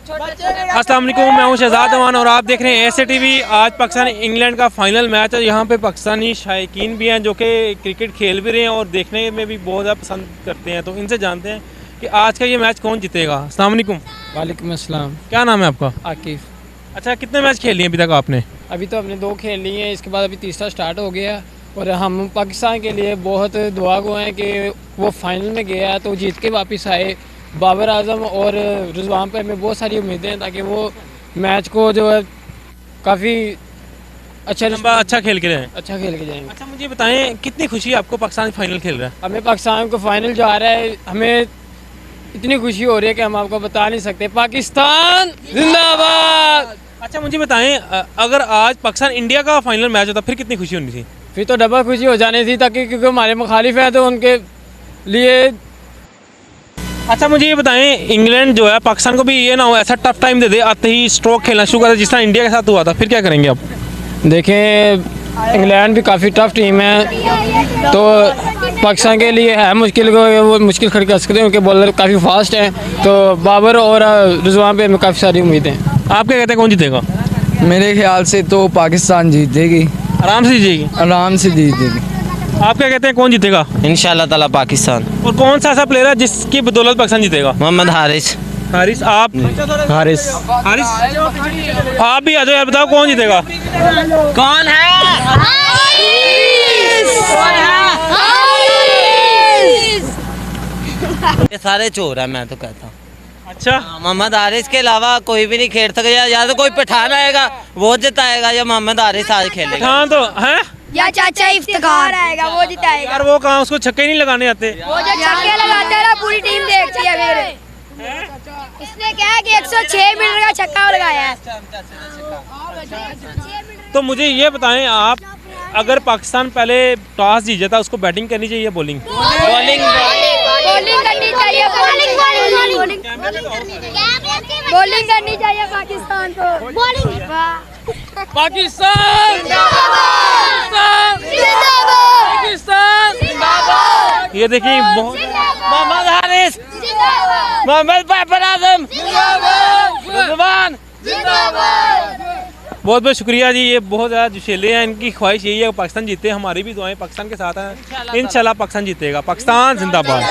अस्सलाम वालेकुम, मैं हूं शहजाद अमान और आप देख रहे हैं ऐसे टीवी। आज पाकिस्तान इंग्लैंड का फाइनल मैच है। यहाँ पे पाकिस्तानी शायकीन भी हैं जो कि क्रिकेट खेल भी रहे हैं और देखने में भी बहुत ज़्यादा पसंद करते हैं। तो इनसे जानते हैं कि आज का ये मैच कौन जीतेगा। अस्सलाम वालेकुम। वालेकुम अस्सलाम। क्या नाम है आपका? आकिफ। अच्छा, कितने मैच खेल लिए अभी तक आपने? अभी तो हमने 2 खेल लिए हैं, इसके बाद अभी तीसरा स्टार्ट हो गया और हम पाकिस्तान के लिए बहुत दुआ गो हैं कि वो फाइनल में गया तो जीत के वापस आए। बाबर आजम और रिजवान पे हमें बहुत सारी उम्मीदें हैं ताकि वो मैच को जो है काफ़ी अच्छा खेल के रहे। अच्छा खेल के जाएंगे। अच्छा, मुझे बताएं कितनी खुशी है आपको पाकिस्तान फाइनल खेल रहा है? हमें पाकिस्तान को फाइनल जा रहा है, हमें इतनी खुशी हो रही है कि हम आपको बता नहीं सकते। पाकिस्तान जिंदाबाद। अच्छा, मुझे बताएं अगर आज पाकिस्तान इंडिया का फाइनल मैच होता फिर कितनी खुशी होनी थी? फिर तो डबल खुशी हो जानी थी ताकि क्योंकि हमारे मुखालिफ हैं तो उनके लिए। अच्छा, मुझे ये बताएं इंग्लैंड जो है पाकिस्तान को भी ये ना हो ऐसा टफ टाइम दे दे आते ही स्ट्रोक खेलना शुरू कर दे जिस तरह इंडिया के साथ हुआ था, फिर क्या करेंगे आप? देखें, इंग्लैंड भी काफ़ी टफ टीम है तो पाकिस्तान के लिए है मुश्किल को वो मुश्किल खड़ी कर सकते हैं क्योंकि बॉलर काफ़ी फास्ट हैं। तो बाबर और रिजवान पे हमें काफ़ी सारी उम्मीदें हैं। आप क्या कहते हैं कौन जीतेगा? मेरे ख्याल से तो पाकिस्तान जीतेगी, आराम से जीतेगी। आराम से जीतेगी। आप क्या कहते हैं कौन जीतेगा? इंशाल्लाह ताला पाकिस्तान। और कौन सा ऐसा प्लेयर है जिसकी बदौलत पाकिस्तान जीतेगा? मोहम्मद हारिस। हारिस। आप? हारिस। हारिस। आप भी आ जाओ यार, बताओ कौन जीतेगा? कौन है? ये सारे चोर है, मैं तो कहता हूँ। अच्छा, मोहम्मद हारिस के अलावा कोई भी नहीं खेल सकेगा। या तो कोई पठान आएगा वो जिताएगा या मोहम्मद हारिस आज खेलेगा। हाँ तो है या चाचा इफ्तिखार आएगा वो जिताएगा। यार, वो कहाँ उसको छक्के नहीं लगाने आते। वो जो छक्के लगाते हैं ना पूरी टीम देखती है। फिर इसने क्या है कि 106 मीटर का छक्का लगाया है। तो मुझे ये बताएं आप, अगर पाकिस्तान पहले टॉस जीत जाता उसको बैटिंग करनी चाहिए बॉलिंग? बॉलिंग करनी चाहिए। बॉलिंग करनी चाहिए पाकिस्तान को। पाकिस्तान ये देखिए बहुत मोहम्मद हारिस, मोहम्मद बाबर आजम, रिजवान। बहुत बहुत शुक्रिया जी। ये बहुत ज़्यादा जोशीले हैं, इनकी ख्वाहिश यही है कि पाकिस्तान जीते। हमारी भी दुआएं पाकिस्तान के साथ हैं। इंशाल्लाह पाकिस्तान जीतेगा। पाकिस्तान जिंदाबाद।